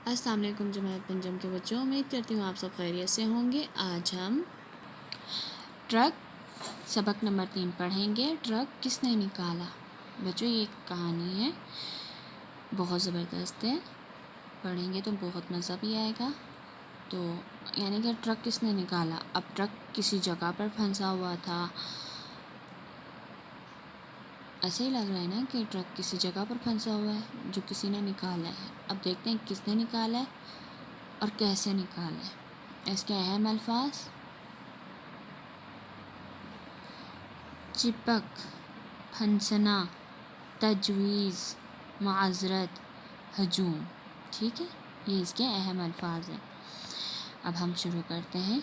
السلام علیکم جماعت پنجم کے بچوں، امید کرتی ہوں آپ سب خیریت سے ہوں گے۔ آج ہم ٹرک سبق نمبر 3 پڑھیں گے۔ ٹرک کس نے نکالا؟ بچوں یہ ایک کہانی ہے، بہت زبردست ہے، پڑھیں گے تو بہت مزہ بھی آئے گا۔ تو یعنی کہ ٹرک کس نے نکالا؟ اب ٹرک کسی جگہ پر پھنسا ہوا تھا، ایسے ہی لگ رہا ہے نا کہ ٹرک کسی جگہ پر پھنسا ہوا ہے جو کسی نے نکالا ہے۔ اب دیکھتے ہیں کس نے نکالا ہے اور کیسے نکالا ہے۔ اس کے اہم الفاظ: چپک، پھنسنا، تجویز، معذرت، ہجوم۔ ٹھیک ہے، یہ اس کے اہم الفاظ ہیں۔ اب ہم شروع کرتے ہیں۔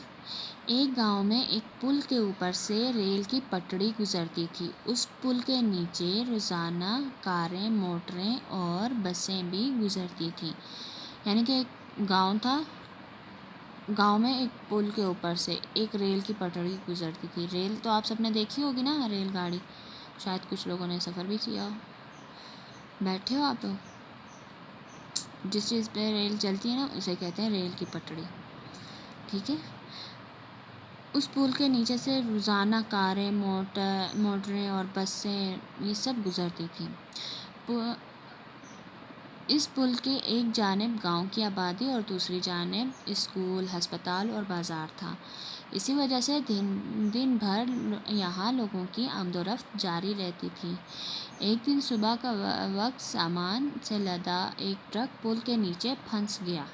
ایک گاؤں میں ایک پل کے اوپر سے ریل کی پٹڑی گزرتی تھی۔ اس پل کے نیچے روزانہ کاریں، موٹریں اور بسیں بھی گزرتی تھیں۔ یعنی کہ ایک گاؤں تھا، گاؤں میں ایک پل کے اوپر سے ایک ریل کی پٹڑی گزرتی تھی۔ ریل تو آپ سب نے دیکھی ہوگی نا، ریل گاڑی، شاید کچھ لوگوں نے سفر بھی کیا ہو۔ بیٹھے ہو آپ لوگ؟ جس چیز پہ ریل چلتی ہے نا اسے کہتے ہیں ریل کی پٹڑی۔ ٹھیک ہے، اس پل کے نیچے سے روزانہ کاریں، موٹریں اور بسیں یہ سب گزرتی تھیں۔ اس پل کے ایک جانب گاؤں کی آبادی اور دوسری جانب اسکول، ہسپتال اور بازار تھا۔ اسی وجہ سے دن بھر یہاں لوگوں کی آمد و رفت جاری رہتی تھی۔ ایک دن صبح کا وقت سامان سے لدا ایک ٹرک پل کے نیچے پھنس گیا۔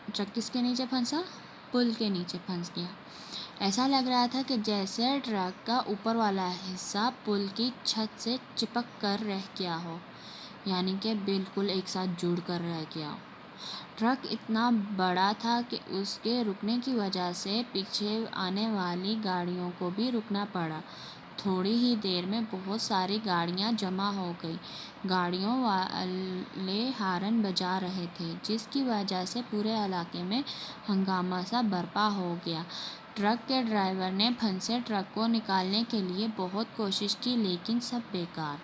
ٹرک کس کے نیچے پھنسا؟ پل کے نیچے پھنس گیا۔ ایسا لگ رہا تھا کہ جیسے ٹرک کا اوپر والا حصہ پل کی چھت سے چپک کر رہ گیا ہو، یعنی کہ بالکل ایک ساتھ جڑ کر رہ گیا ہو۔ ٹرک اتنا بڑا تھا کہ اس کے رکنے کی وجہ سے پیچھے آنے والی گاڑیوں کو بھی رکنا پڑا۔ تھوڑی ہی دیر میں بہت ساری گاڑیاں جمع ہو گئیں۔ گاڑیوں والے ہارن بجا رہے تھے، جس کی وجہ سے پورے علاقے میں ہنگامہ سا برپا ہو گیا۔ ٹرک کے ڈرائیور نے پھنسے ٹرک کو نکالنے کے لیے بہت کوشش کی، لیکن سب بیکار۔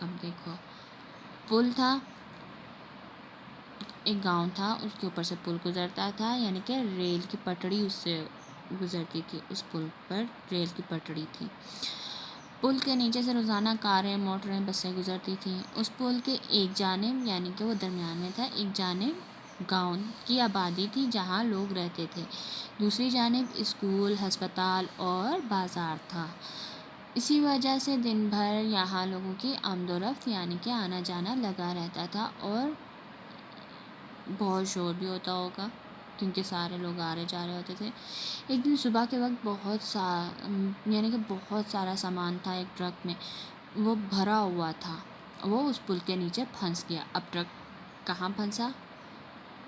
اب دیکھو، پل تھا، ایک گاؤں تھا، اس کے اوپر سے پل گزرتا تھا، یعنی کہ ریل کی پٹڑی اس سے گزرتی تھی۔ اس پل پر ریل کی پٹڑی تھی۔ پل کے نیچے سے روزانہ کاریں، موٹریں، بسیں گزرتی تھیں۔ اس پل کے ایک جانب، یعنی کہ وہ درمیان میں تھا، ایک جانب گاؤں کی آبادی تھی جہاں لوگ رہتے تھے، دوسری جانب اسکول، ہسپتال اور بازار تھا۔ اسی وجہ سے دن بھر یہاں لوگوں کی آمد و رفت یعنی کہ آنا جانا لگا رہتا تھا اور بہت شور بھی ہوتا ہوگا کیونکہ سارے لوگ آ رہے جا رہے ہوتے تھے۔ ایک دن صبح کے وقت بہت سارا سامان تھا ایک ٹرک میں، وہ بھرا ہوا تھا، وہ اس پل کے نیچے پھنس گیا۔ اب ٹرک کہاں پھنسا؟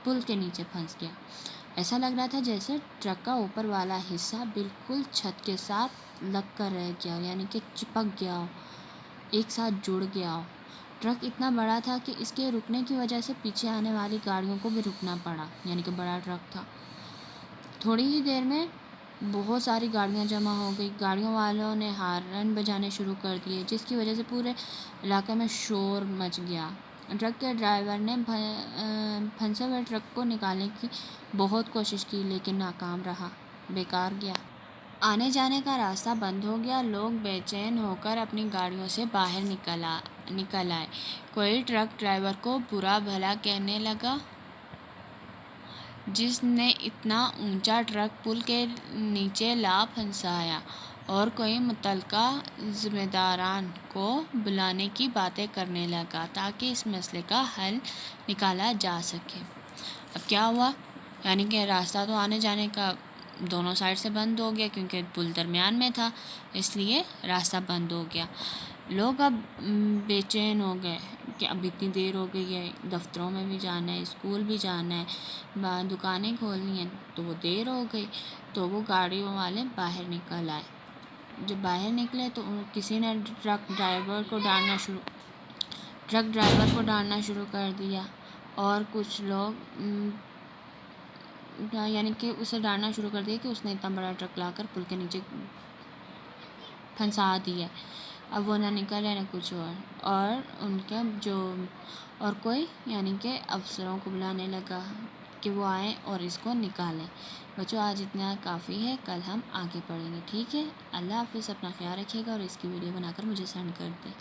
پل کے نیچے پھنس گیا۔ ایسا لگ رہا تھا جیسے ٹرک کا اوپر والا حصہ بالکل چھت کے ساتھ لگ کر رہ گیا ہو، یعنی کہ چپک گیا ہو، ایک ساتھ جڑ گیا ہو۔ ٹرک اتنا بڑا تھا کہ اس کے رکنے کی وجہ سے پیچھے آنے والی گاڑیوں کو بھی رکنا پڑا، یعنی کہ بڑا ٹرک تھا۔ تھوڑی ہی دیر میں بہت ساری گاڑیاں جمع ہو گئی۔ گاڑیوں والوں نے ہارن بجانے شروع کر دیے، جس کی وجہ سے پورے علاقے میں شور مچ گیا۔ ٹرک کے ڈرائیور نے پھنسے ہوئے ٹرک کو نکالنے کی بہت کوشش کی، لیکن ناکام رہا، بیکار گیا۔ آنے جانے کا راستہ بند ہو گیا۔ لوگ بے چین ہو کر اپنی گاڑیوں سے باہر نکل آئے۔ کوئی ٹرک ڈرائیور کو برا بھلا کہنے لگا، جس نے اتنا اونچا ٹرک پل کے نیچے لا پھنسایا، اور کوئی متعلقہ ذمہ داران کو بلانے کی باتیں کرنے لگا تاکہ اس مسئلے کا حل نکالا جا سکے۔ اب کیا ہوا؟ یعنی کہ راستہ تو آنے جانے کا دونوں سائڈ سے بند ہو گیا کیونکہ پل درمیان میں تھا، اس لیے راستہ بند ہو گیا۔ لوگ اب بے چین ہو گئے کہ اب اتنی دیر ہو گئی ہے، دفتروں میں بھی جانا ہے، اسکول بھی جانا ہے، دکانیں کھولنی ہیں، تو وہ دیر ہو گئی۔ تو وہ گاڑیوں والے باہر نکل آئے۔ جب باہر نکلے تو کسی نے ٹرک ڈرائیور کو ڈانٹنا شروع کر دیا، اور کچھ لوگ یعنی کہ اسے ڈانٹنا شروع کر دیا کہ اس نے اتنا بڑا ٹرک لا کر پل کے نیچے پھنسا دیا۔ اب وہ نہ نکلے نہ کچھ اور ان کا جو اور کوئی یعنی کہ افسروں کو بلانے لگا کہ وہ آئیں اور اس کو نکالیں۔ بچوں آج اتنا کافی ہے، کل ہم آگے پڑھیں گے، ٹھیک ہے؟ اللہ حافظ، اپنا خیال رکھیے گا اور اس کی ویڈیو بنا کر مجھے سینڈ کر دیں۔